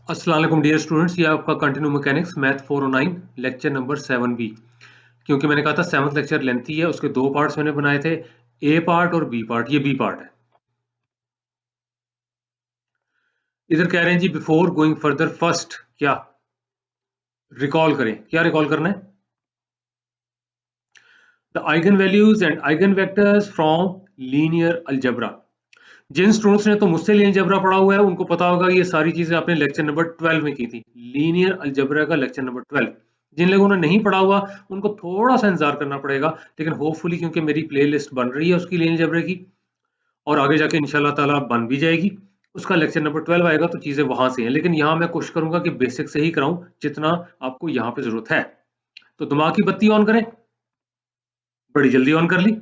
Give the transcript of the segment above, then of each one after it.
अस्सलाम वालेकुम dear students, ये आपका continue mechanics math 409 lecture number 7B। क्योंकि मैंने कहा था 7th लेक्चर लेंथी है, उसके दो पार्ट्स मैंने बनाए थे, ए पार्ट और बी पार्ट। ये बी पार्ट है। इधर कह रहे हैं जी बिफोर गोइंग फर्दर फर्स्ट क्या रिकॉल करें। क्या रिकॉल करना है? The eigen values and eigen vectors from linear algebra. जिन स्टूडेंट्स ने तो मुझसे लीनियर अलजेब्रा पढ़ा हुआ है उनको पता होगा ये सारी चीजें आपने लेक्चर नंबर 12 में की थी। लीनियर अलजेब्रा का लेक्चर नंबर 12। जिन लोगों ने नहीं पढ़ा हुआ उनको थोड़ा सा इंतजार करना पड़ेगा, लेकिन होपफुली क्योंकि मेरी प्लेलिस्ट बन रही है उसकी लीनियर अलजेब्रा की, और आगे जाके इंशाल्लाह ताला बन भी जाएगी, उसका लेक्चर नंबर 12 आएगा तो चीजें वहां से हैं। लेकिन यहाँ मैं कोशिश करूंगा कि बेसिक से ही कराऊं जितना आपको यहाँ पे जरूरत है। तो दिमाग की बत्ती ऑन करें। बड़ी जल्दी ऑन कर ली।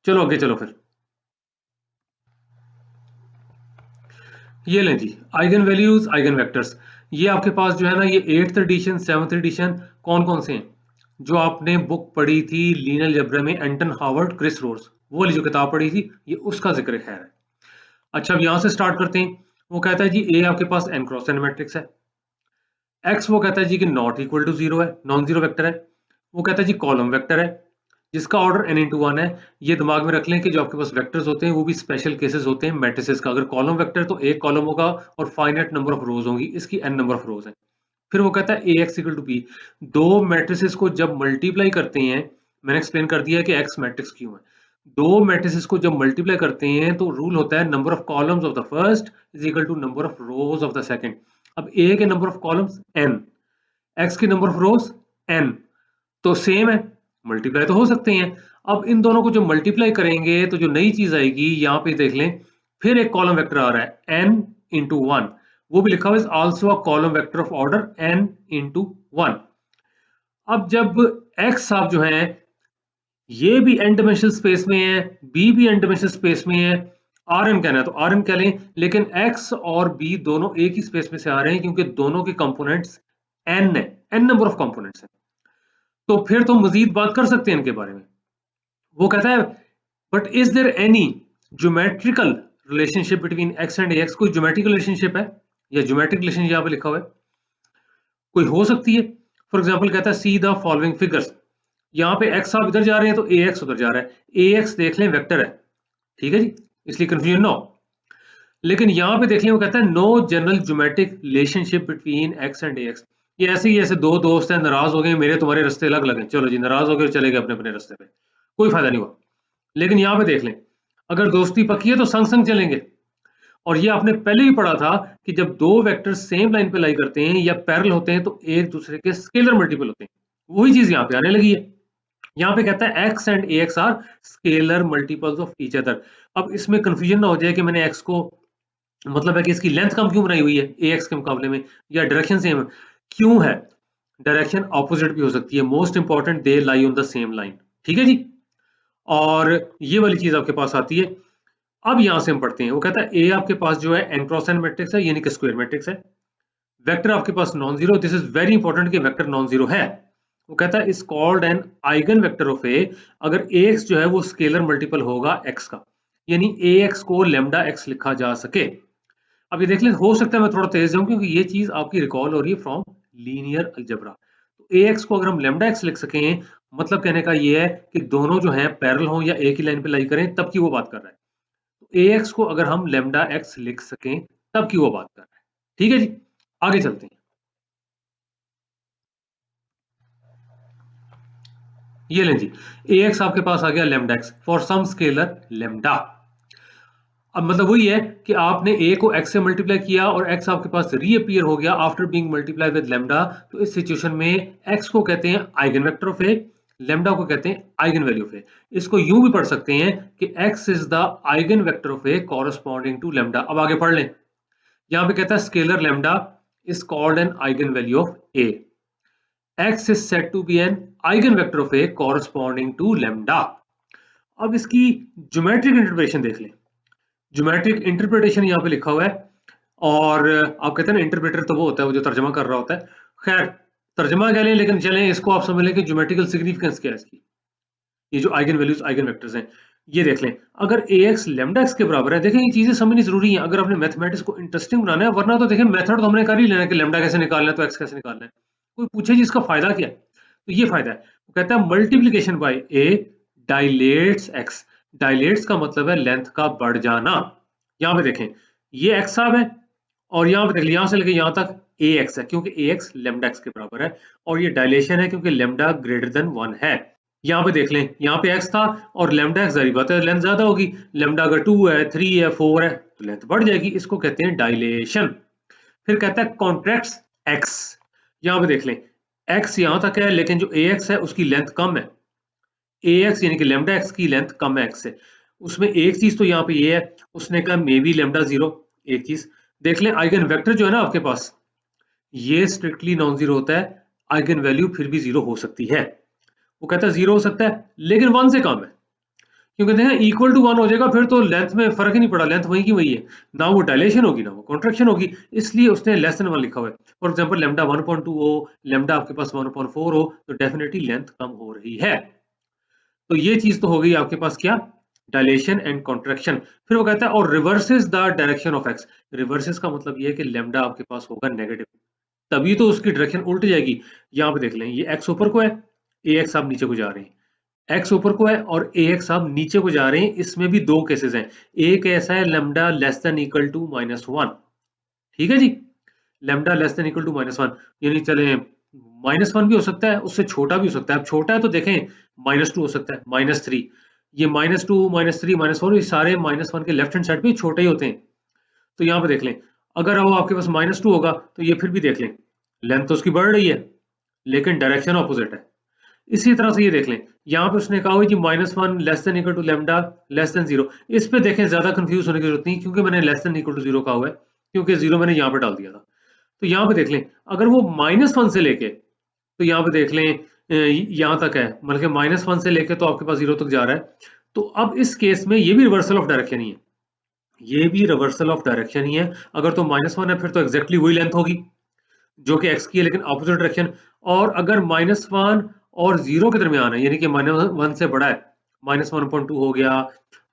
चलो आगे चलो फिर। ये लें जी, आइगन वैल्यूज आइगन वेक्टर्स। ये आपके पास जो है ना, ये 8th एडिशन 7th एडिशन कौन कौन से हैं जो आपने बुक पढ़ी थी लीनियर अलजेब्रा में, एंटन हावर्ड, क्रिस रोड्स, वो वाली जो किताब पढ़ी थी, ये उसका जिक्र खैर है। अच्छा, अब यहां से स्टार्ट करते हैं। वो कहता है जी ए आपके पास एन क्रॉस एन मैट्रिक्स है। एक्स वो कहता है जी कि नॉट इक्वल टू जीरो है, नॉन जीरो वेक्टर है। वो कहता है जी कॉलम वेक्टर है जिसका ऑर्डर n इंटू वन है। ये दिमाग में रख लें कि जो आपके पास वेक्टर्स होते हैं वो भी स्पेशल केसेस होते हैं मैट्रिसेस का। अगर कॉलम वेक्टर तो एक कॉलम होगा और फाइनाइट नंबर ऑफ रोज होंगी, इसकी n नंबर ऑफ रोज है। फिर वो कहता है A x equal to be. दो मैट्रिसेस को जब मल्टीप्लाई करते हैं, मैंने एक्सप्लेन कर दिया कि एक्स मैट्रिक्स क्यों है। दो मैट्रिसेस को जब मल्टीप्लाई करते हैं तो रूल होता है number of columns of the first is equal to number of rows of the second. अब ए के number of columns n, X के नंबर ऑफ रोज n, तो सेम है, मल्टीप्लाई तो हो सकते हैं। अब इन दोनों को जो मल्टीप्लाई करेंगे तो जो नई चीज आएगी यहाँ पे देख लें, फिर एक कॉलम वेक्टर आ रहा है n इंटू वन। वो भी लिखा हुआ है also a column vector of order n into one. अब जब x आप जो है ये भी n डायमेंशनल स्पेस में है, b भी n डायमेंशनल स्पेस में है, Rn कहना है तो Rn कह लें, लेकिन x और b दोनों एक ही स्पेस में से आ रहे हैं क्योंकि दोनों के कंपोनेंट्स n है, n नंबर ऑफ कंपोनेंट्स है। तो फिर तो मजीद बात कर सकते हैं इनके बारे में। वो कहता है but is there any geometrical relationship between X and X. कोई ज्योमेट्रिकल रिलेशनशिप है या ज्योमेट्रिक रिलेशनशिप यहाँ पे लिखा हुआ है, कोई हो सकती है। फॉर एग्जांपल कहता है सी द फॉलोइंग फिगर्स। यहाँ पे एक्स आप इधर जा रहे हैं तो ए एक्स उधर जा रहा है। ए एक्स देख लें वेक्टर है, ठीक है जी, इसलिए कंफ्यूजन ना हो। लेकिन यहाँ पे देख लें, वो कहता है no general geometric relationship between X and X. ये ऐसे ही, ऐसे दो दोस्त हैं, नाराज हो गए, मेरे तुम्हारे रास्ते अलग लगे, चलो जी नाराज हो गए, चले गए अपने अपने रास्ते पे, कोई फायदा नहीं हुआ। लेकिन यहाँ पे देख लें, अगर दोस्ती पक्की है तो संग संग चलेंगे। और ये आपने पहले ही पढ़ा था कि जब दो वेक्टर सेम लाइन पे लाई करते हैं या पैरेलल होते हैं तो एक दूसरे के स्केलर मल्टीपल होते हैं। वही चीज यहाँ पे आने लगी है। यहाँ पे कहता है X and A X are scalar multiples of each other. अब इसमें कंफ्यूजन ना हो जाए कि मैंने एक्स को, मतलब है कि इसकी लेंथ कम क्यों बनाई हुई है ए एक्स के मुकाबले में, या डायरेक्शन सेम क्यों है। डायरेक्शन ऑपोजिट भी हो सकती है। Most important, they lie on the same line. ठीक है जी। और ये वाली चीज आपके पास आती है। अब यहां से हम पढ़ते हैं। वो कहता है ए आपके पास जो है एन क्रॉस एन मैट्रिक्स है, यानी कि स्क्वायर मैट्रिक्स है। वेक्टर आपके पास non zero, this is very important कि वेक्टर नॉन जीरो है। वो कहता है is called an eigen vector of A अगर ए एक्स जो है वो स्केलर मल्टीपल होगा एक्स का, यानी ए एक्स को लेमडा एक्स लिखा जा सके। अब ये देख लें, हो सकता है मैं थोड़ा तेज जाऊं क्योंकि ये चीज आपकी रिकॉल हो रही है फ्रॉम लीनियर अलजेब्रा। तो ए एक्स को अगर हम लेमडा एक्स लिख सकें, मतलब कहने का ये है कि दोनों जो है पैरेलल हो या एक ही लाइन पे लाई करें, तब की वो बात कर रहा है। तो ए एक्स को अगर हम लेमडा एक्स लिख सकें तब की वो बात कर रहा है। ठीक है जी, आगे चलते हैं। ये लें जी, ए एक्स आपके पास आ गया lambda X for some scalar lambda. अब मतलब वही है कि आपने a को x से मल्टीप्लाई किया और x आपके पास रीअपीयर हो गया after being multiply with lambda. तो इस सिचुएशन में x को कहते हैं eigen vector of a, lambda को कहते हैं आइगन वैल्यू ऑफ a। इसको यूं भी पढ़ सकते हैं कि x is the eigen vector of a corresponding to lambda. अब आगे पढ़ लें। यहां पे कहता है scalar lambda is called an eigen value of a, x is said to be an eigenvector of a corresponding to lambda। अब इसकी ज्योमेट्रिक इंटरप्रिटेशन देख लें। ज्योमेट्रिक इंटरप्रिटेशन यहाँ पे लिखा हुआ है, और आप कहते हैं ना इंटरप्रेटर तो वो होता है वो जो तर्जमा कर रहा होता है। खैर, तर्जमा कह लें, लेकिन चलें इसको आप समझ लें कि ज्योमेट्रिकल सिग्निफिकेंस क्या है इसकी। ये जो आइगन वैल्यूज आइगन वेक्टर्स हैं, ये देख लें, अगर ax लैम्डा x के बराबर है, देखें ये चीजें समझनी जरूरी है अगर आपने मैथमेटिक्स को इंटरेस्टिंग बनाना है, वरना तो देखें मेथड तो हमने कर ही लेना है कि लैम्डा कैसे निकालना है तो x कैसे निकालना है। कोई पूछे जी इसका फायदा क्या है, तो ये फायदा है, वो कहता है multiplication bye a dilates x। Dilates का मतलब है लेंथ का बढ़ जाना। यहाँ पे देखें ये x साहब है, और यहाँ पे देख लीजिए यहाँ से लेके यहाँ तक ax है, क्योंकि ax लैम्डा x के बराबर है, और ये डायलेशन है क्योंकि लैम्डा ग्रेटर देन 1 है। यहाँ पे देख लें, यहाँ पे x था और लैम्डा x जारी बात है लेंथ ज्यादा होगी, लैम्डा अगर 2 है 3 है 4 है तो लेंथ बढ़ जाएगी, इसको कहते हैं डायलेशन। फिर कहता है कॉन्ट्रैक्ट्स x। यहाँ पे देख लें x यहाँ तक है, लेकिन जो ax है उसकी लेंथ कम है, ax यानी कि लैम्डा x की लेंथ कम है x से। उसमें एक चीज तो यहाँ पे ये है, उसने कहा मे बी लैम्डा 0। एक चीज देख लें, आइगन वेक्टर जो है ना आपके पास, ये स्ट्रिक्टली नॉन जीरो होता है, आइगन वैल्यू फिर भी जीरो हो सकती है। वो कहता है जीरो हो सकता है लेकिन 1 से कम है, क्योंकि देखें इक्वल टू 1 हो जाएगा फिर तो लेंथ में फर्क ही नहीं पड़ा, लेंथ वही की वही है, ना वो डायलेशन होगी ना वो कॉन्ट्रैक्शन होगी, इसलिए उसने लेस देन 1 लिखा हुआ है। फॉर एग्जांपल लैम्डा 1.2 हो, लैम्डा आपके पास 1.4 हो, तो डेफिनेटली लेंथ कम हो रही है। तो ये चीज तो हो गई आपके पास क्या, डायलेशन एंड कॉन्ट्रैक्शन। फिर वो कहता है और reverses the direction of x. Reverses का मतलब ये है कि लैम्डा आपके पास होगा नेगेटिव, तभी तो उसकी डायरेक्शन उल्ट जाएगी। यहाँ पे देख लें ये एक्स ऊपर को है, ए एक्स आप नीचे को जा रहे हैं, एक्स ऊपर को है और ए एक्स आप नीचे को जा रहे हैं। इसमें भी दो केसेस हैं, एक ऐसा है lambda less than equal to -1, ठीक है जी, lambda less than equal to -1, यानी चले -1 भी हो सकता है, उससे छोटा भी हो सकता है। अब छोटा है तो देखें -2 हो सकता है, -3, ये -2 -3 -4 ये सारे -1 के लेफ्ट हैंड साइड पे छोटे ही होते हैं। तो यहाँ पे देख लें, अगर वो आपके पास -2 होगा तो ये फिर भी देख लें लेंथ तो उसकी बढ़ रही है लेकिन डायरेक्शन ऑपोजिट है। इसी तरह से ये देख लें, यहाँ पे उसने कहा हुआ है कि -1 less than equal to lambda less than 0। इस पे देखें ज्यादा कंफ्यूज होने की जरूरत नहीं, क्योंकि मैंने लेस देन इक्वल टू 0 कहा हुआ है, क्योंकि 0 मैंने यहाँ पे डाल दिया था। तो यहाँ पे देख लें, अगर वो -1 से लेके, तो यहाँ पे देख लें यहाँ तक है, मतलब कि -1 से लेके तो आपके पास 0 तक जा रहा है। तो अब इस केस में ये भी रिवर्सल ऑफ डायरेक्शन ही है, ये भी रिवर्सल ऑफ डायरेक्शन ही है। अगर तो -1 है फिर तो एग्जैक्टली वही लेंथ होगी जो कि x की है, लेकिन ऑपोजिट डायरेक्शन। और अगर -1 और 0 के दरमियान है, यानी कि -1 से बड़ा है, -1.2 हो गया,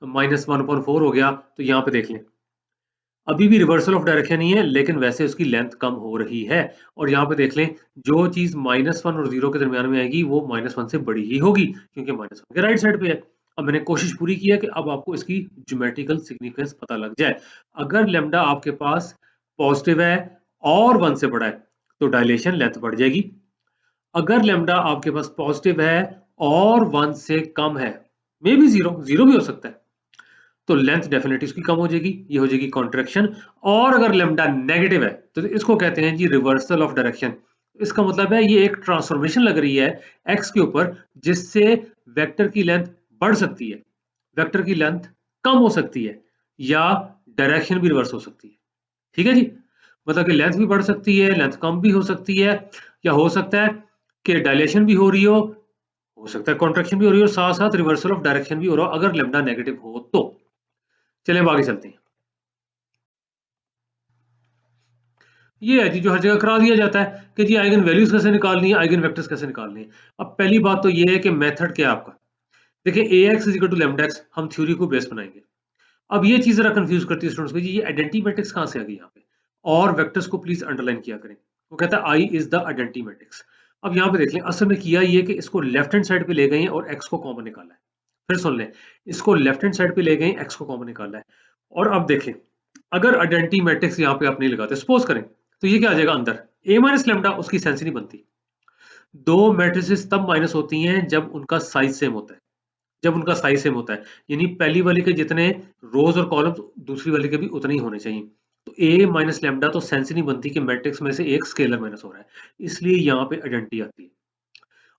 -1.4 हो गया, तो यहाँ पे देख लें अभी भी रिवर्सल ऑफ डायरेक्शन ही है, लेकिन वैसे उसकी लेंथ कम हो रही है। और यहाँ पे देख लें जो चीज -1 और 0 के दरमियान में आएगी वो -1 से बड़ी ही होगी, क्योंकि -1 के राइट साइड पे है। अब मैंने कोशिश पूरी की है कि अब आपको इसकी ज्योमेट्रिकल सिग्निफिकेंस पता लग जाए। अगर लैम्डा आपके पास पॉजिटिव है और 1 से बड़ा है तो डायलेशन लेंथ बढ़ जाएगी। अगर लैम्डा आपके पास पॉजिटिव है और 1 से कम है, मे बी 0 भी हो सकता है, तो लेंथ डेफिनेटली उसकी कम हो जाएगी, ये हो जाएगी कॉन्ट्रैक्शन। और अगर लैम्डा नेगेटिव है तो इसको कहते हैं जी रिवर्सल ऑफ डायरेक्शन। इसका मतलब है ये एक ट्रांसफॉर्मेशन लग रही है एक्स के ऊपर, जिससे वेक्टर की लेंथ बढ़ सकती है, वेक्टर की लेंथ कम हो सकती है, या डायरेक्शन भी रिवर्स हो सकती है। ठीक है जी, मतलब कि लेंथ भी बढ़ सकती है, लेंथ कम भी हो सकती है, या हो सकता है कि डायलेशन भी हो रही हो सकता है कॉन्ट्रैक्शन भी हो रही हो, साथ साथ रिवर्सल ऑफ डायरेक्शन भी हो रहा हो अगर लैम्डा नेगेटिव हो तो। चलें अब आगे चलते हैं। ये है जी जो हर जगह करा दिया जाता है कि जी आइगन वैल्यूज कैसे निकालनी है, आइगन वेक्टर्स कैसे निकालने हैं। अब पहली बात तो ये है कि मेथड क्या है आपका। देखिए ax is equal to lambda x, हम थ्योरी को बेस बनाएंगे। अब ये चीज जरा कंफ्यूज करती है स्टूडेंट्स को, जी ये आइडेंटिटी मैट्रिक्स कहाँ से आ गई यहाँ पे, और वेक्टर्स को प्लीज अंडरलाइन किया करें। वो कहता है I is the identity matrix. अब यहाँ पे देख लें, असल में किया ये कि इसको लेफ्ट हैंड साइड पे ले गए हैं और x को कॉमन निकाला है। फिर सुन लें, इसको लेफ्ट हैंड साइड पे ले गए x को कॉमन निकाला है। और अब देखें, अगर आइडेंटिटी मैट्रिक्स यहाँ पे आप नहीं लगाते, सपोज करें, तो ये क्या आ जाएगा अंदर, a माइनस लैम्डा, उसकी सेंस ही नहीं बनती। दो मैट्रिसेस तब माइनस होती हैं जब उनका साइज सेम होता है, जब उनका साइज सेम होता है, यानी पहली वाली के जितने रोज और कॉलम्स दूसरी वाली के भी उतने ही होने चाहिए। तो a माइनस लैम्डा तो सेंस ही नहीं बनती कि मैट्रिक्स में से एक स्केलर माइनस हो रहा है, इसलिए यहाँ पे आइडेंटिटी आती है।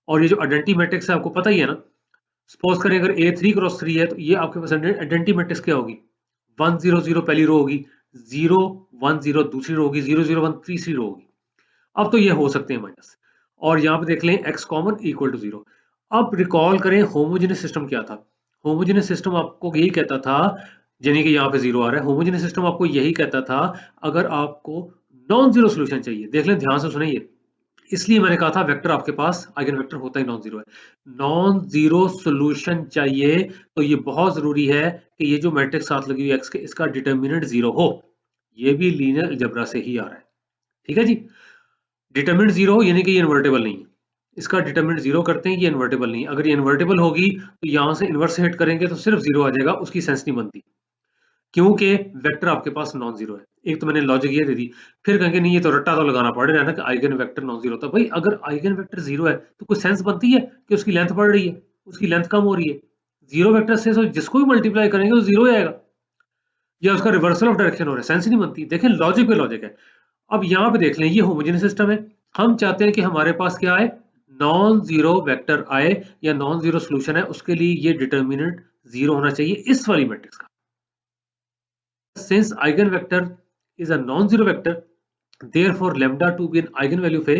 और ये जो आइडेंटिटी मैट्रिक्स है आपको पता ही है ना, सपोज करें अगर a 3 क्रॉस 3 है तो ये आपके पास आइडेंटिटी मैट्रिक्स क्या होगी, 1 0 0 पहली रो होगी, 0 1 0 दूसरी रो होगी, 0 0 1 तीसरी रो होगी। अब तो ये हो सकते हैं माइनस, और यहाँ पे देख लें x कॉमन इक्वल टू 0। अब रिकॉल करें होमोजेनियस सिस्टम क्या था। होमोजेनियस सिस्टम आपको यही कहता था, यानी कि यहाँ पे 0 आ रहा है, होमोजेनियस सिस्टम आपको यही कहता था अगर आपको नॉन जीरो सोल्यूशन चाहिए। देख लें ध्यान से सुनिए, इसलिए मैंने कहा था वेक्टर आपके पास आइगन वेक्टर होता ही नॉन जीरो है। नॉन जीरो सोल्यूशन चाहिए तो ये बहुत जरूरी है कि ये जो मैट्रिक्स साथ लगी हुई एक्स के इसका डिटर्मिनेंट जीरो हो। ये भी लीनियर अलजेब्रा से ही आ रहा है, ठीक है जी। डिटर्मिनेंट जीरो हो यानी कि ये इन्वर्टेबल नहीं है, इसका डिटर्मिनेंट जीरो करते हैं, ये इन्वर्टेबल नहीं है। अगर ये इन्वर्टेबल होगी तो यहां से इन्वर्स हिट करेंगे तो सिर्फ जीरो आ जाएगा, उसकी सेंस नहीं बनती, क्योंकि वेक्टर आपके पास नॉन जीरो है। एक तो मैंने लॉजिक ये दे दी, फिर कहेंगे नहीं ये तो रट्टा तो लगाना पड़ रहा है ना कि आइगन वेक्टर नॉन जीरो था। भाई अगर आइगन वेक्टर जीरो है तो कोई सेंस बनती है कि उसकी लेंथ बढ़ रही है, उसकी लेंथ कम हो रही है? जीरो वेक्टर से तो जिसको भी मल्टीप्लाई करेंगे वो जीरो आएगा, या उसका रिवर्सल ऑफ डायरेक्शन हो रहा है, सेंस ही नहीं बनती। देखें लॉजिक पे लॉजिक है। अब यहाँ पे देख लें, ये होमोजेनियस सिस्टम है, हम चाहते हैं कि हमारे पास क्या आए, नॉन जीरो वेक्टर आए या नॉन जीरो सोल्यूशन है, उसके लिए ये डिटर्मिनेंट जीरो होना चाहिए इस वाली मैट्रिक्स का। Since eigenvector is a non-zero vector, therefore lambda 2 be an eigenvalue of a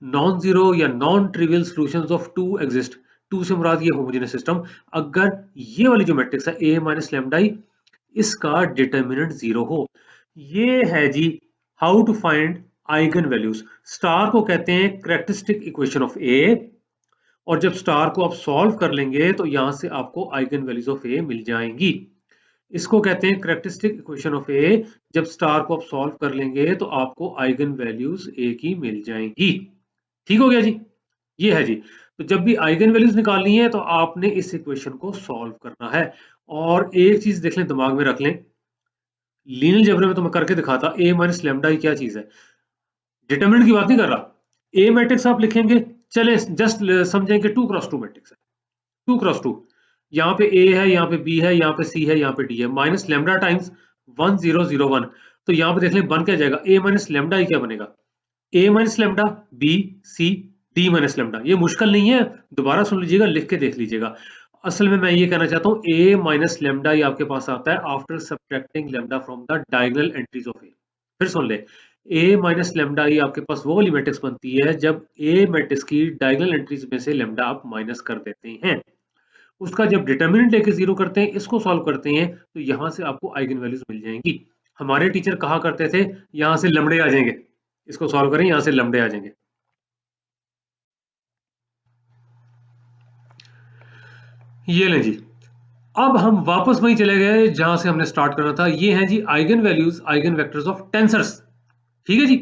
non-zero या non-trivial solutions of 2 exist। 2 से मुराद ये होमोजेनियस सिस्टम, अगर ये वाली जो मैट्रिक्स है a माइनस लैम्डा i इसका डिटर्मिनेंट जीरो हो। ये है जी how to find eigen values. Star को कहते हैं कैरेक्टरिस्टिक इक्वेशन ऑफ ए, और जब स्टार को आप सॉल्व कर लेंगे तो यहां से आपको आइगन वैल्यूज ऑफ ए मिल जाएंगी। इसको कहते हैं कैरेक्टरिस्टिक इक्वेशन ऑफ ए। जब स्टार को आप सॉल्व कर लेंगे तो आपको आइगन वैल्यूज ए की मिल जाएंगी। ठीक हो गया जी, ये है जी। तो जब भी आइगन वैल्यूज निकालनी है तो आपने इस इक्वेशन को सॉल्व करना है। और एक चीज देख लें, दिमाग में रख लें, लीनियर अलजेब्रा में तो मैं करके दिखाता, ए माइनस लैम्डा ही क्या चीज है, डिटरमिनेंट की बात नहीं कर रहा। ए मैट्रिक्स आप लिखेंगे, चले जस्ट समझें कि 2x2 मैट्रिक्स है, 2x2, यहाँ पे ए है, यहाँ पे बी है, यहाँ पे सी है, यहाँ पे डी है, माइनस लैम्डा टाइम्स 1001। तो यहाँ पे देख लें बन क्या जाएगा, ए माइनस लैम्डा ही क्या बनेगा, A minus lambda B C D minus lambda. ये मुश्किल नहीं है, दोबारा सुन लीजिएगा, लिख के देख लीजिएगा। असल में मैं ये कहना चाहता हूँ ए माइनस लैम्डा ये आपके पास आता है after subtracting lambda from the diagonal entries of A. फिर सुन ले, ए माइनस लैम्डा ये आपके पास वो वाली मैट्रिक्स बनती है जब ए मैट्रिक्स की डायगोनल एंट्रीज में से लैम्डा आप माइनस कर देते हैं। उसका जब डिटर्मिनेंट लेके जीरो करते हैं, इसको सॉल्व करते हैं, तो यहां से आपको आइगन वैल्यूज मिल जाएंगी। हमारे टीचर कहा करते थे यहां से लंबड़े आ जाएंगे, इसको सॉल्व करें यहां से लंबड़े आ जाएंगे। ये लें जी, अब हम वापस वहीं चले गए जहां से हमने स्टार्ट करना था। ये है जी eigen values eigen vectors of tensors. ठीक है जी,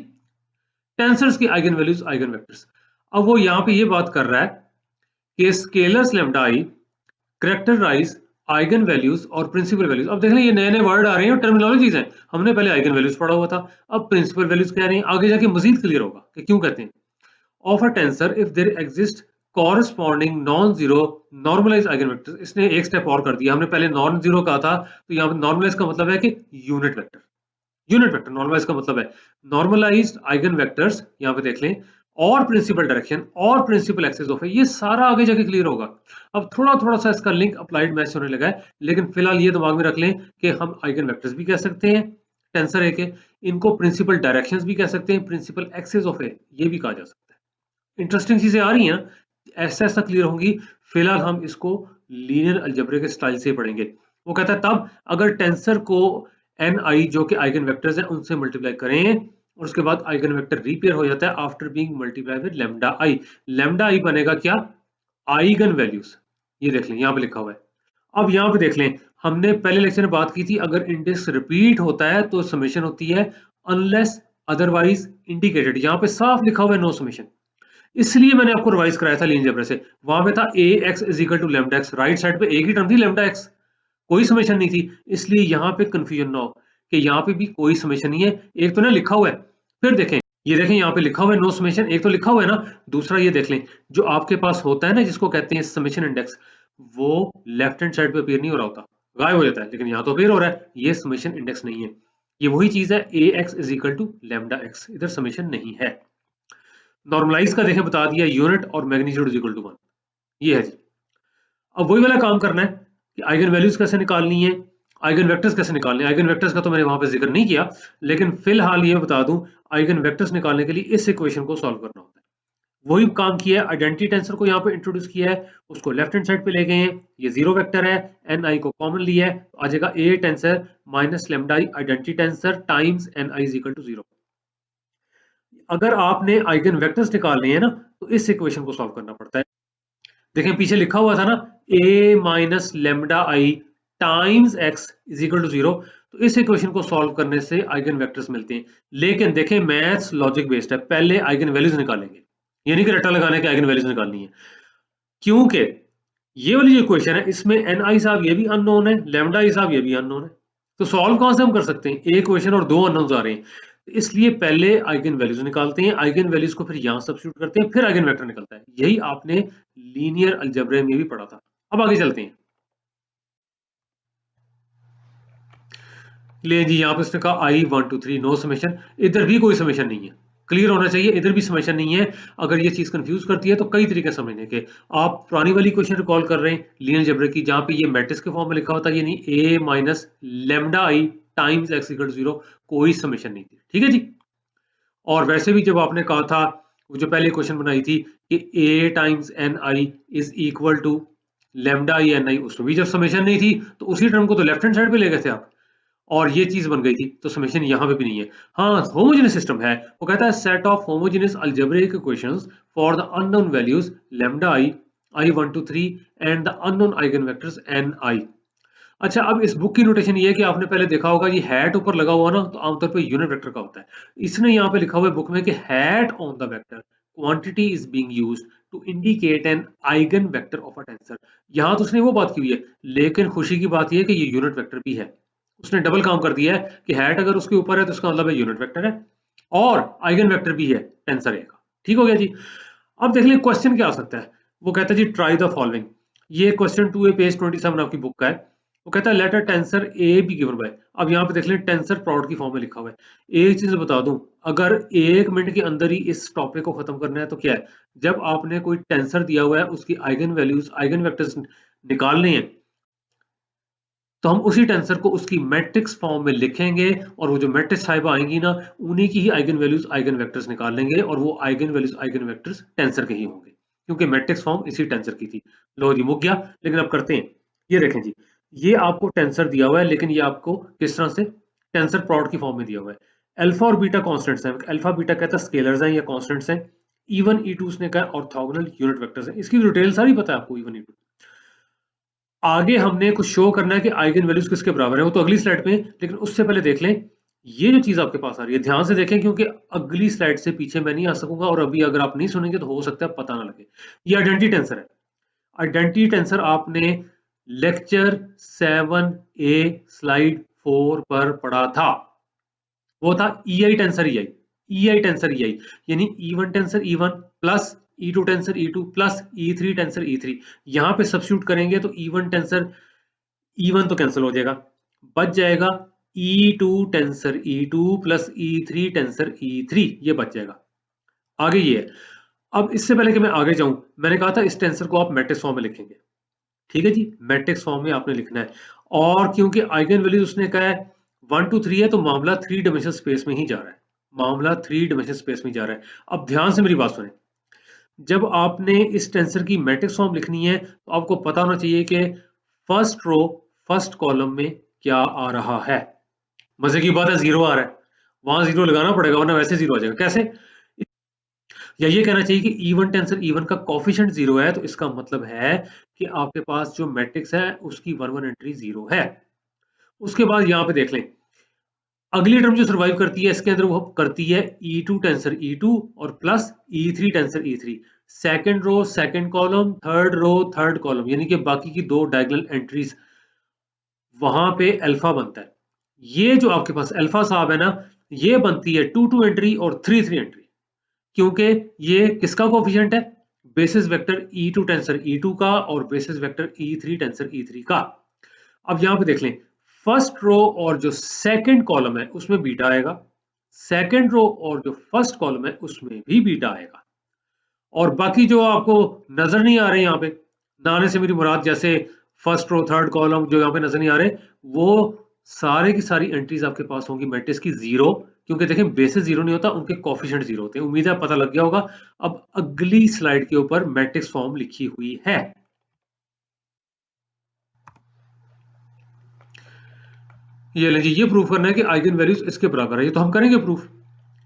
टेंसर्स की आइगन वैल्यूज आइगन वेक्टर्स। अब वो यहां पे ये बात कर रहा है कि स्केलर्स लैम्डा आई कैरेक्टराइज आइगन वैल्यूज और प्रिंसिपल वैल्यूज। अब देख लें ये नए नए वर्ड आ रहे हैं और टर्मिनोलॉजीज हैं, हमने पहले आइगन वैल्यूज पढ़ा हुआ था, अब प्रिंसिपल वैल्यूज कह रहे हैं। आगे जाके मजीद क्लियर होगा कि क्यों कहते हैं। Of a tensor if there exist corresponding non zero normalize eigen vector. इसने एक स्टेप और कर दिया, हमने पहले नॉन जीरो कहा था, तो यहाँ पे नॉर्मलाइज का मतलब है कि unit vector, unit vector normalize का मतलब है नॉर्मलाइज्ड आइगन वेक्टर्स। यहाँ पे देख लें, और प्रिंसिपल डायरेक्शन और प्रिंसिपल एक्सिस ऑफ है, ये सारा आगे जाके क्लियर होगा। अब थोड़ा थोड़ा सा इसका लिंक अप्लाइड मैथ्स होने लगा है, लेकिन फिलहाल ये दिमाग में रख लें कि हम आइगन वेक्टर्स भी कह सकते हैं टेंसर ए के, इनको प्रिंसिपल डायरेक्शंस भी कह सकते हैं, प्रिंसिपल एक्सिस ऑफ ए ये भी कहा जा सकता है। इंटरेस्टिंग चीजें आ रही हैं, ऐसा ऐसा क्लियर होंगी। फिलहाल हम इसको लीनियर अलजेब्रा के स्टाइल से पढ़ेंगे। वो कहता है तब अगर टेंसर को एन आई जो कि आइगन वेक्टर्स हैं उनसे मल्टीप्लाई करें और उसके बाद आइगन वेक्टर रीपेयर हो जाता है after being multiply with lambda I. Lambda I बनेगा क्या, आइगन वैल्यूज। ये देख लें यहाँ पे लिखा हुआ है। अब यहाँ पे देख लें, हमने पहले लेक्चर में बात की थी अगर इंडेक्स रिपीट होता है तो समेशन होती है अनलेस अदरवाइज इंडिकेटेड। यहाँ पे साफ लिखा हुआ है नो समेशन, इसलिए मैंने आपको रिवाइज कराया था लीनियर अलजेब्रा से। वहां पे था A X is equal to lambda X, right side पे एक ही टर्म थी लैम्डा एक्स, कोई समेशन नहीं थी। इसलिए यहाँ पे कंफ्यूजन ना हो कि यहाँ पे भी कोई समेशन नहीं है। एक तो ना लिखा हुआ है, फिर देखें, ये देखें यहाँ पे लिखा हुआ है नो समेशन, एक तो लिखा हुआ है ना, दूसरा ये देख लें जो आपके पास होता है ना जिसको कहते हैं समेशन इंडेक्स, वो लेफ्ट हैंड साइड पे अपीयर नहीं हो रहा होता, गायब हो जाता है, लेकिन यहाँ तो अपीयर हो रहा है, ये समेशन इंडेक्स नहीं है। ये वही चीज है A X is equal to lambda X, इधर समेशन नहीं है। नॉर्मलाइज का देखें बता दिया, यूनिट और मैग्नीट्यूड इज इक्वल टू 1, ये है जी। अब वही वाला काम करना है कि आइगन वैल्यूज कैसे निकालनी है, आइगन वेक्टर्स कैसे निकालने हैं। आइगन वेक्टर्स का तो मैंने वहां पे जिक्र नहीं किया, लेकिन फिलहाल ये बता दूं आइगन वेक्टर्स निकालने के लिए इस इक्वेशन को सॉल्व करना होता है। वही काम किया है, आइडेंटिटी टेंसर को यहाँ पे इंट्रोड्यूस किया है, उसको लेफ्ट हैंड साइड पे ले गए हैं, ये जीरो वेक्टर है, एन आई को कॉमन लिया है, तो आ जाएगा A tensor minus lambda I identity tensor times N I is equal to zero. अगर आपने आइगन वेक्टर्स निकालने हैं ना तो इस इक्वेशन को सॉल्व करना पड़ता है। देखें पीछे लिखा हुआ था ना a minus lambda I times x is equal to 0। तो इस इक्वेशन को सॉल्व करने से आइगन वेक्टर्स मिलते हैं। लेकिन देखें मैथ्स लॉजिक बेस्ड है, पहले आइगन वैल्यूज निकालेंगे, यानी कि रट्टा लगाने के आइगन वैल्यूज निकालनी है। क्योंकि ये वाली जो इक्वेशन है इसमें एन आई साहब ये भी अननोन है, लेमडा आई साहब ये भी अननोन है। तो सॉल्व कहां से हम कर सकते हैं, एक इक्वेशन और दो अननोन्स आ रहे हैं। इसलिए पहले आइगन वैल्यूज निकालते हैं, आइगन वैल्यूज को फिर यहां सब्स्टिट्यूट करते हैं, फिर आइगन वेक्टर निकलता है। यही आपने लीनियर अलजेब्रा में भी पढ़ा था। अब आगे चलते हैं। ले जी, यहाँ पे उसने कहा आई 1 2 3 नो समेशन। इधर भी कोई समेशन नहीं है, क्लियर होना चाहिए, इधर भी समेशन नहीं है। अगर ये चीज कंफ्यूज करती है तो कई तरीके समझने के। आप पुरानी वाली क्वेश्चन रिकॉल कर रहे हैं लीनियर अलजेब्रा की, जहां पे ये मैट्रिक्स के फॉर्म में लिखा होता है, यानी a minus lambda I times X equal to 0, कोई समेशन नहीं थी। ठीक है जी। और वैसे भी जब आपने कहा था, वो जो पहले क्वेश्चन बनाई थी कि a times N I is equal to lambda I N I, उसमें भी जब समेशन नहीं थी तो उसी टर्म को तो लेफ्ट हैंड साइड पे ले गए थे आप, और ये चीज बन गई थी, तो समेशन यहाँ पे भी नहीं है। हाँ, होमोजेनियस सिस्टम है, वो कहता है set of homogeneous algebraic equations for the unknown values lambda I I 1 2 3 and the unknown eigen vectors N I. अच्छा, अब इस बुक की नोटेशन ये है कि आपने पहले देखा होगा, ये हैट ऊपर लगा हुआ ना तो आमतौर पे यूनिट वेक्टर का होता है। इसने यहाँ पे लिखा हुआ है बुक में कि hat on the vector quantity is being used to indicate an eigen vector of a tensor. यहाँ तो उसने वो बात की हुई है, लेकिन खुशी की बात यह है कि ये यूनिट वेक्टर भी है। उसने डबल काम कर दिया है कि हैट अगर उसके ऊपर है तो उसका मतलब है यूनिट वेक्टर है, और आइगन वेक्टर भी है टेंसर ए का। ठीक हो गया जी। अब देख लें क्वेश्चन क्या आ सकता है। वो कहता है जी ट्राई द फॉलोइंग। ये क्वेश्चन 2 है, पेज 27 आपकी बुक का है। वो कहता है letter tensor A B given by. अब यहाँ पे देख लें टेंसर प्रोडक्ट की फॉर्म में लिखा हुआ है। एक चीज बता दूं, अगर 1 मिनट के अंदर ही इस टॉपिक को खत्म करना है तो क्या है, जब आपने कोई टेंसर दिया हुआ है उसकी आइगन वैल्यूज आइगन वेक्टर्स निकालने हैं, तो हम उसी टेंसर को उसकी मैट्रिक्स फॉर्म में लिखेंगे, और वो जो मैट्रिक्स टाइप आएंगी ना, उन्हीं की ही आइगन वैल्यूज आइगन वेक्टर्स निकाल लेंगे, और वो eigen values eigen vectors tensor के ही होंगे, क्योंकि मैट्रिक्स फॉर्म इसी टेंसर की थी। लो जी, मुक गया। लेकिन अब करते हैं। ये देखें जी, ये आपको टेंसर दिया हुआ है, लेकिन ये आपको किस तरह से टेंसर प्रोडक्ट की फॉर्म में दिया हुआ है। अल्फा और बीटा कॉन्स्टेंट्स हैं, अल्फा बीटा कहता है स्केलर्स हैं या कॉन्स्टेंट्स हैं। E1 E2 उसने कहा ऑर्थोगोनल यूनिट वेक्टर्स हैं। इसकी डिटेल सारी पता है आपको, E1 E2। आगे हमने कुछ शो करना है कि आइगन वैल्यूज किसके बराबर है, वो तो अगली स्लाइड में, लेकिन उससे पहले देख लें ये जो चीज आपके पास आ रही है, ध्यान से देखें, क्योंकि अगली स्लाइड से पीछे मैं नहीं आ सकूंगा, और अभी अगर आप नहीं सुनेंगे तो हो सकता है पता ना लगे। ये आइडेंटिटी टेंसर है। आइडेंटिटी टेंसर आपने लेक्चर 7A स्लाइड 4 पर पढ़ा था। वो था EI tensor EI, EI tensor EI, यानी E1 tensor E1 plus E2 tensor E2 plus E3 tensor E3। यहां पे सब्स्टिट्यूट करेंगे तो E1 टेंसर E1 तो कैंसिल हो जाएगा, बच जाएगा E2 tensor E2 plus E3 tensor E3, ये बच जाएगा। आगे ये है। अब इससे पहले कि मैं आगे जाऊं, मैंने कहा था इस टेंसर को आप मैट्रिक्स फॉर्म में लिखेंगे। ठीक है जी, मैट्रिक्स फॉर्म में आपने लिखना है। और क्योंकि आइगन वैल्यूज उसने कहा है 1 2 3 है, तो मामला 3 डायमेंशनल स्पेस में ही जा रहा है। मामला 3 डायमेंशनल स्पेस में जा रहा है। अब ध्यान से मेरी बात सुने, जब आपने इस टेंसर की मैट्रिक्स फॉर्म लिखनी है तो आपको पता होना चाहिए कि फर्स्ट रो फर्स्ट कॉलम में क्या आ रहा है। मजे की बात है, जीरो आ रहा है, वहां जीरो लगाना पड़ेगा, वरना वैसे जीरो आ जाएगा। कैसे? या ये कहना चाहिए कि E1 टेंसर E1 का कोफिशिएंट जीरो है, तो इसका मतलब है कि आपके पास जो मैट्रिक्स है उसकी 1 1 एंट्री जीरो है। उसके बाद यहां पे देख लें, अगली टर्म जो सर्वाइव करती है इसके अंदर, वो करती है E2 टेंसर E2 और plus E3 tensor E3। Second row second column, third row third column, यानी कि बाकी की दो डायगोनल एंट्रीज, वहां पे अल्फा बनता है। ये जो आपके पास अल्फा साहब है ना, ये बनती है 2 2 एंट्री और 3 3 एंट्री, क्योंकि ये किसका कोफिशिएंट है, basis vector E2 tensor E2 का और basis vector E3 tensor E3 का। अब यहां पे देख लें, फर्स्ट रो और जो सेकंड कॉलम है उसमें बीटा आएगा, सेकंड रो और जो फर्स्ट कॉलम है उसमें भी बीटा आएगा, और बाकी जो आपको नजर नहीं आ रहे यहाँ पे, ना आने से मेरी मुराद जैसे फर्स्ट रो थर्ड कॉलम जो यहाँ पे नजर नहीं आ रहे, वो सारे की सारी एंट्रीज आपके पास होंगी मैट्रिक्स की जीरो, क्योंकि देखें बेसिस जीरो नहीं होता, उनके कोफिशिएंट जीरो होते हैं। उम्मीद है पता लग गया होगा। अब अगली स्लाइड के ऊपर मैट्रिक्स फॉर्म लिखी हुई है। ये लीजिए, ये प्रूफ करना है कि आइगन वैल्यूज इसके बराबर है, ये तो हम करेंगे प्रूफ।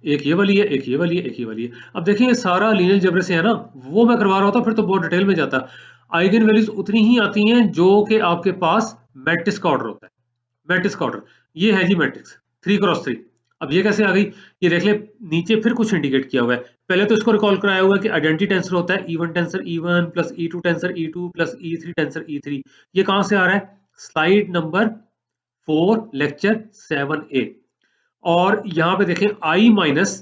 एक ये वाली है, एक ये वाली है, एक ये वाली है। अब देखिए ये सारा लीनियर अलजेब्रा से है ना, वो मैं करवा रहा होता फिर तो बहुत डिटेल में जाता। आइगन वैल्यूज उतनी ही आती हैं जो कि आपके पास मैट्रिक्स का ऑर्डर होता है। मैट्रिक्स का ऑर्डर ये है जी, मैट्रिक्स 3x3। अब ये कैसे आ गई, ये देख ले, नीचे फिर कुछ इंडिकेट किया हुआ है। पहले तो इसको रिकॉल कराया हुआ है कि आइडेंटिटी टेंसर होता है E1 tensor E1 plus E2 tensor E2 plus E3 tensor E3। ये कहां से आ रहा है, स्लाइड नंबर 4 लेक्चर 7A। और यहाँ पे देखें आई माइनस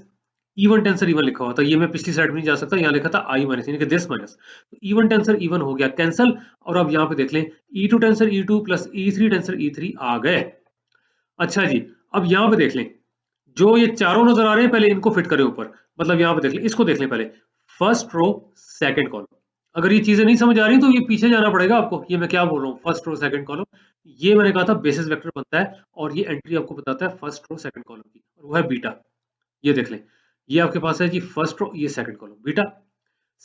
E1 टेंसर E1 लिखा हुआ था, ये मैं पिछली स्लाइड में नहीं जा सकता, यहाँ लिखा था आई माइनस यानी कि दिस माइनस, तो E1 टेंसर E1 हो गया कैंसल। और अब यहाँ पे देख लें E2 tensor E2 plus E3 tensor E3 आ गए। अच्छा जी, अब यहाँ पे देख लें, जो ये चारों नजर आ रहे हैं पहले इनको फिट करें ऊपर। मतलब यहाँ पे देख लें, इसको देख लें पहले, फर्स्ट रो सेकंड कॉलम। अगर ये चीजें नहीं समझ आ रही तो ये पीछे जाना पड़ेगा आपको, ये मैं क्या बोल रहा हूँ, फर्स्ट रो सेकंड कॉलम। ये मैंने कहा था बेसिस वेक्टर बनता है और ये एंट्री आपको बताता है फर्स्ट रो सेकंड कॉलम की, और वो है बीटा। ये देख लें, ये आपके पास है जी फर्स्ट रो, ये second column beta,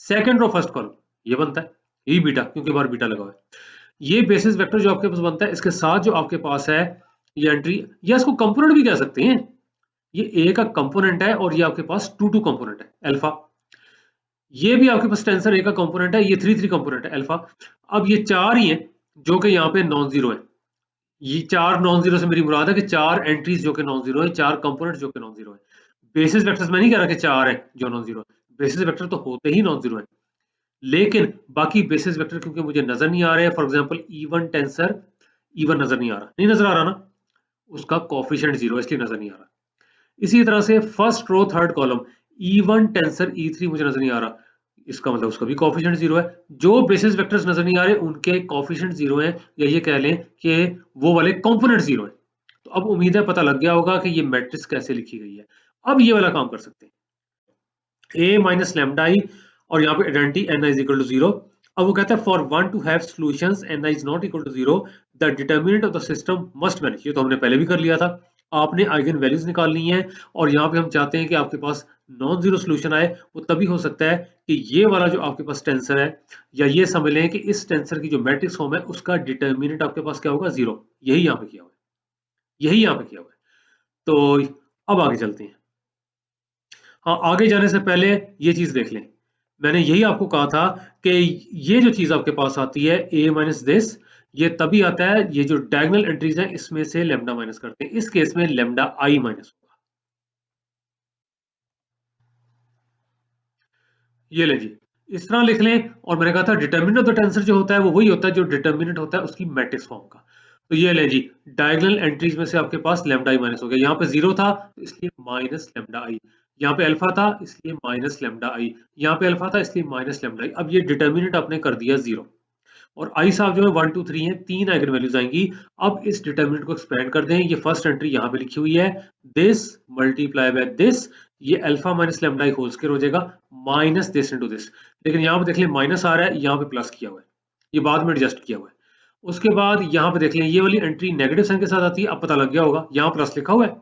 second row first column ये बनता है ये बीटा, क्योंकि बाहर बीटा लगा हुआ है। ये बेसिस वेक्टर जो आपके पास बनता है, इसके साथ जो आपके पास है ये एंट्री, या इसको कंपोनेंट भी कह सकते हैं। ये ए का कंपोनेंट है और ये आपके पास 2 कंपोनेंट है अल्फा। ये भी आपके पास टेंसर ए का कंपोनेंट है, ये 3 कंपोनेंट है अल्फा। अब ये चार ही है जो कि यहाँ पे नॉन जीरो है। ये चार नॉन जीरो से मेरी मुराद है कि चार एंट्रीज जो कि नॉन जीरो है, चार कंपोनेंट जो कि नॉन जीरो है। बेसिस वेक्टर्स में नहीं कह रहा कि चार है जो नॉन जीरो है, बेसिस वेक्टर तो होते ही नॉन जीरो है, लेकिन बाकी बेसिस वेक्टर क्योंकि मुझे नजर नहीं आ रहे हैं, for example E1 tensor E1 नजर नहीं आ रहा, नहीं नजर आ रहा ना, उसका कोफिशिएंट जीरो है इसलिए नजर नहीं आ रहा। इसी तरह से first row third column E1 tensor E3 मुझे नजर नहीं आ रहा, इसका मतलब उसका भी कोफिशिएंट जीरो है। जो बेसिस वेक्टर्स नजर नहीं आ रहे उनके कोफिशिएंट जीरो है, या ये कह लें कि वो वाले कंपोनेंट जीरो है। तो अब उम्मीद है पता लग गया होगा कि ये मैट्रिक्स कैसे लिखी गई है। अब ये वाला काम कर सकते हैं, a माइनस लैम्डा i, और यहाँ पे identity n is equal to 0। अब वो कहता है for one two have solutions n is not equal to 0 the determinant of the system must match. ये तो हमने पहले भी कर लिया था। आपने आइगन वैल्यूज निकालनी है और यहाँ पे हम चाहते हैं कि आपके पास नॉन जीरो सोल्यूशन आए। वो तभी हो सकता है कि ये वाला जो आपके पास टेंसर है, या ये समझ लें कि इस टेंसर की जो मैट्रिक्स फॉर्म है उसका डिटरमिनेंट आपके पास क्या होगा, जीरो। यही यहाँ पे किया हुआ है, यही यहाँ पे किया हुआ है। तो अब आगे चलते हैं। हाँ, आगे जाने से पहले ये चीज देख लें, मैंने यही आपको कहा था कि ये जो चीज आपके पास आती है a माइनस दिस, ये तभी आता है, ये जो डायगोनल एंट्रीज हैं इसमें से लेमडा माइनस करते हैं, इस केस में लेमडा आई माइनस होगा। ये ले जी, इस तरह लिख लें। और मैंने कहा था डिटर्मिनेंट ऑफ द टेंसर जो होता है वो वही होता है जो डिटर्मिनेंट होता है उसकी मैट्रिक्स फॉर्म का। तो ये ले जी, डायगोनल एंट्रीज में से आपके पास लेमडा आई माइनस हो गया। यहाँ पे जीरो था तो इसलिए माइनस लेमडा आई, यहाँ पे अल्फा था इसलिए माइनस लेमडा आई, यहाँ पे अल्फा था इसलिए माइनस लेमडा आई। अब ये डिटर्मिनेंट आपने कर दिया जीरो, और आई साहब जो है 1 2 3 है, तीन आइगन वैल्यूज आएंगी। अब इस डिटर्मिनेंट को एक्सपेंड कर दें, ये फर्स्ट एंट्री यहाँ पे लिखी हुई है, दिस मल्टीप्लाई बाय दिस, ये alpha minus lambda I whole square हो जाएगा, माइनस दिस इनटू दिस। लेकिन यहाँ पे देख लें माइनस आ रहा है, यहाँ पे प्लस किया हुआ है, ये बाद में एडजस्ट किया हुआ है। उसके बाद यहाँ पे देख लें ये वाली एंट्री नेगेटिव साइन के साथ आती है, अब पता लग गया होगा, यहाँ प्लस लिखा हुआ है,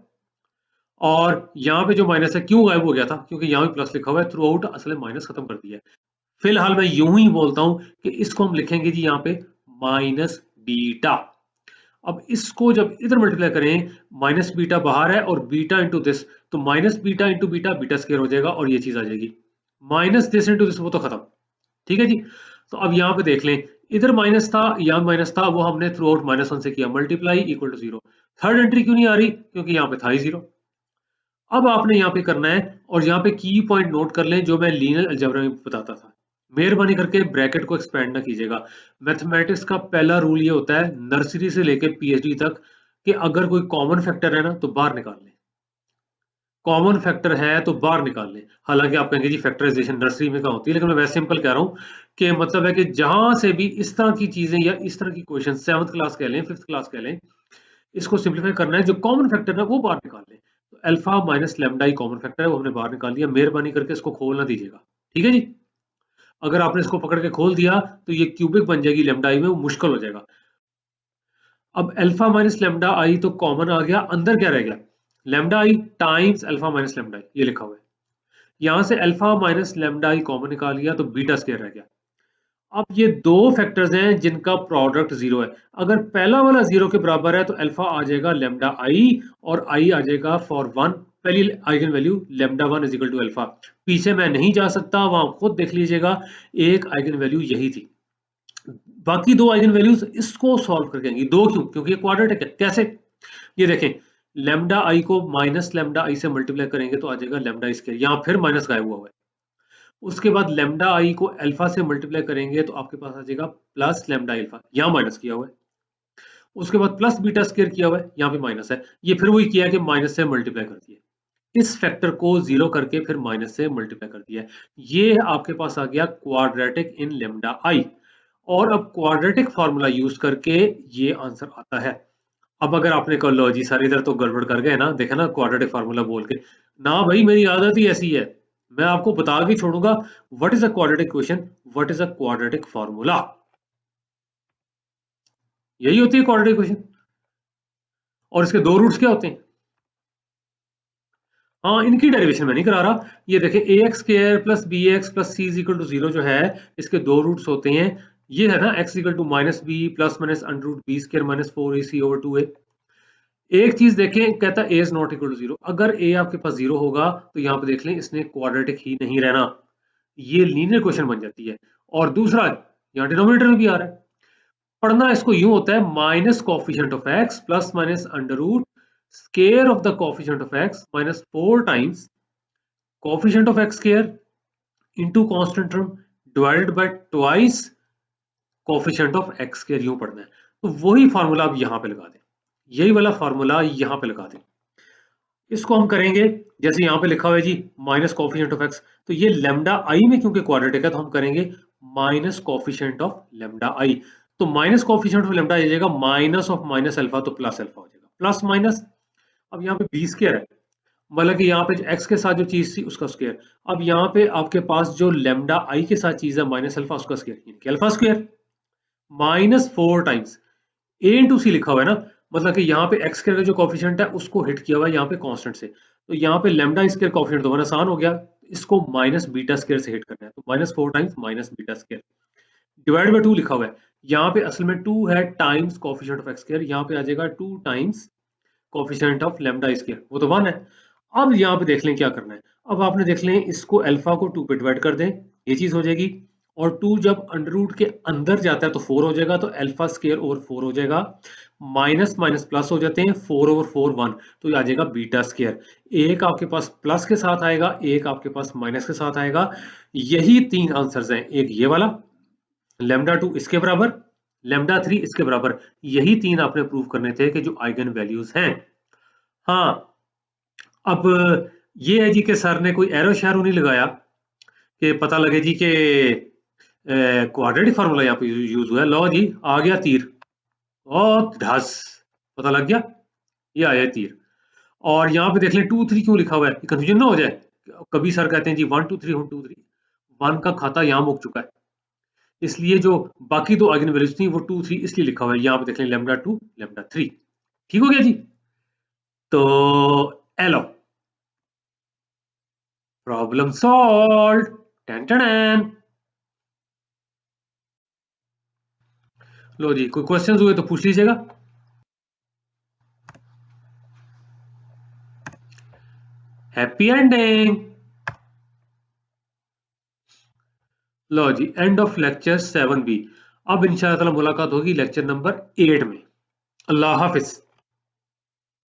और यहाँ पे जो माइनस है क्यों गायब हो गया था, क्योंकि यहाँ भी प्लस लिखा हुआ है, थ्रू आउट असल में माइनस खत्म कर दिया है। फिलहाल मैं यूं ही बोलता हूं कि इसको हम लिखेंगे जी यहाँ पे माइनस बीटा। अब इसको जब इधर मल्टीप्लाई करें, माइनस बीटा बाहर है और बीटा इंटू दिस, तो minus beta into beta, beta square हो जाएगा और ये चीज आ जाएगी, माइनस दिस इंटू दिस, वो तो खत्म। ठीक है जी। तो अब यहाँ पे देख लें, इधर माइनस था यहाँ माइनस था, वो हमने थ्रू आउट -1 से किया, multiply equal to zero. Third entry क्यों नहीं आ रही, क्योंकि यहाँ पे था ही जीरो। अब आपने यहाँ पे करना है, और यहाँ पे की पॉइंट नोट कर लें जो मैं लीनियर अलजेब्रा में बताता था। मेहरबानी करके ब्रैकेट को एक्सपेंड ना कीजिएगा। मैथमेटिक्स का पहला रूल ये होता है नर्सरी से लेके पीएचडी तक, कि अगर कोई कॉमन फैक्टर है ना तो बाहर निकाल लें, कॉमन फैक्टर है तो बाहर निकाल लें। हालांकि आप कहेंगे जी फैक्टराइजेशन नर्सरी में कहाँ होती है, लेकिन मैं वैसे सिंपल कह रहा हूँ कि मतलब है कि जहां से भी इस तरह की चीजें या इस तरह की क्वेश्चन, 7th क्लास कह लें 5th क्लास कह लें, इसको सिंप्लीफाई करना है, जो कॉमन फैक्टर है वो बाहर निकाल लें। तो अल्फा माइनस लेमडा ही कॉमन फैक्टर है, वो हमने बाहर निकाल दिया। मेहरबानी करके इसको खोल ना दीजिएगा, ठीक है जी। अगर आपने इसको पकड़ के खोल दिया तो ये क्यूबिक बन जाएगी लेमडा आई में, वो मुश्किल हो जाएगा। अब अल्फा माइनस लेमडा आई तो कॉमन आ गया, अंदर क्या रह गया, lambda I times alpha minus lambda आई, ये लिखा हुआ है। यहां से अल्फा माइनस लेमडा आई कॉमन निकाल लिया तो बीटा स्क्वायर रह गया। अब ये दो फैक्टर्स हैं जिनका प्रोडक्ट जीरो है। अगर पहला वाला जीरो के बराबर है तो अल्फा आ जाएगा लेमडा आई, और आई आ जाएगा फॉर वन पहली eigen value lambda 1 is equal to alpha. पीछे मैं नहीं जा सकता, वहां खुद देख लीजिएगा, एक आइगन वैल्यू यही थी। बाकी दो आइगन वैल्यूज इसको सॉल्व करके आएंगी। दो क्यों? क्योंकि ये क्वाड्रेटिक है। कैसे? ये देखें, लेमडा आई को माइनस लेमडा आई से मल्टीप्लाई करेंगे तो आ जाएगा लेमडा स्क्वायर, यहाँ फिर माइनस गायब हुआ है। उसके बाद लेमडा आई को अल्फा से मल्टीप्लाई करेंगे तो आपके पास आ जाएगा प्लस लेमडा अल्फा, यहाँ माइनस किया हुआ है। उसके बाद प्लस बीटा स्क्वायर किया हुआ है, यहाँ पे माइनस है। ये फिर वही किया है कि माइनस से मल्टीप्लाई कर दिया, इस फैक्टर को जीरो करके फिर माइनस से मल्टीप्लाई कर दिया। ये आपके पास आ गया क्वाड्रेटिक इन लेमडा आई। और अब क्वाड्रेटिक फार्मूला यूज करके ये आंसर आता है। अब अगर आपने कह लो जी सर इधर तो गड़बड़ कर गए ना, देखा ना क्वाड्रेटिक फार्मूला बोल के, ना भाई मेरी आदत ही ऐसी है, मैं आपको बता के छोड़ूंगा what is a quadratic question, what is a quadratic formula. यही होती है क्वाड्रेटिक क्वेश्चन। और इसके दो रूट्स क्या होते हैं? हाँ, इनकी डेरिवेशन मैं नहीं करा रहा। ये देखें, A X square plus B X plus C is equal to zero जो है, इसके दो रूट्स होते हैं। ये है ना X equal to minus B plus minus under root B square minus 4ac over 2a। एक चीज देखें, कहता है A is not equal to zero. अगर ए आपके पास जीरो होगा तो यहाँ पे देख लें इसने क्वाड्रेटिक ही नहीं रहना, ये लीनियर क्वेश्चन बन जाती है। और दूसरा, यहाँ डिनोमिनेटर में भी आ रहा है। पढ़ना इसको यूं होता है, minus coefficient of X plus minus under root square of the coefficient of X minus 4 times coefficient of X square into constant term divided by twice coefficient of X square. यूं पढ़ना है। तो वही फार्मूला आप यहां पे लगा दें, यही वाला फार्मूला यहां पे लगा दें। इसको हम करेंगे जैसे यहाँ पे लिखा हुआ है जी माइनस कॉफिशिएंट ऑफ एक्स, तो ये लेमडा आई में क्योंकि क्वाड्रेटिक है तो हम करेंगे minus coefficient of lambda I. तो माइनस कॉफिशिएंट ऑफ लेमडा आ जाएगा माइनस ऑफ माइनस अल्फा, तो प्लस अल्फा हो जाएगा, प्लस माइनस। अब यहाँ पे बी स्क्वायर है, मतलब कि यहाँ पे एक्स के साथ जो चीज थी उसका स्क्वायर। अब यहाँ पे आपके पास जो लेमडा आई के साथ चीज है माइनस अल्फा, उसका स्क्वायर, यानी अल्फा स्क्वायर माइनस 4 टाइम्स ए इंटू सी लिखा हुआ है ना, मतलब कि यहाँ पे एक्स स्क्वायर का जो कॉफिशिएंट है उसको हिट किया हुआ है यहाँ पे कांस्टेंट से। तो यहाँ पे लेमडा स्क्वायर कॉफिशिएंट तो आसान हो गया, इसको माइनस बीटा स्क्वायर से हिट करना है, तो minus 4 times minus beta square divide by 2 लिखा हुआ है। यहाँ पे असल में 2 है times coefficient of x square, यहाँ पे आ जाएगा 2 times coefficient of lambda square, वो तो 1 है। अब यहाँ पे देख लें क्या करना है। अब आपने देख लें इसको अल्फा को 2 पे डिवाइड कर दें, ये चीज हो जाएगी। और 2 जब अंडर रूट के अंदर जाता है तो 4 हो जाएगा, तो अल्फा स्क्वायर ओवर 4 हो जाएगा। माइनस माइनस प्लस हो जाते हैं, 4 ओवर 4 1, तो ये आ जाएगा बीटा स्क्वायर। एक आपके पास प्लस के साथ आएगा, एक आपके पास माइनस के साथ आएगा। यही तीन आंसर्स हैं, एक ये वाला लेमडा 2 इसके बराबर, लेमडा 3 इसके बराबर। यही तीन आपने प्रूव करने थे कि जो आइगन वैल्यूज हैं। हाँ, अब ये है जी कि सर ने कोई एरो शैरो नहीं लगाया कि पता लगे जी कि क्वाड्रेटिक फार्मूला यहाँ पे यूज हुआ है। लो जी आ गया तीर, और ढस पता लग गया, ये आया तीर। और यहाँ पे देख लें 2 3 क्यों लिखा हुआ है, कंफ्यूजन ना हो जाए। कभी सर कहते हैं जी 1 2 3 1 2 3, 1 का खाता यहाँ मुक चुका है, इसलिए जो बाकी दो आइगन वैल्यूज थी वो 2 3 इसलिए लिखा हुआ है। यहाँ पे देख लें लेमडा 2 लेमडा 3, ठीक हो गया जी। तो एलो प्रॉब्लम सॉल्व, टेन टेन। लो जी, कोई क्वेश्चंस हुए तो पूछ लीजिएगा। Happy ending. लो जी, एंड ऑफ लेक्चर 7B। अब इंशाअल्लाह मुलाकात होगी लेक्चर नंबर 8 में। अल्लाह हाफिज।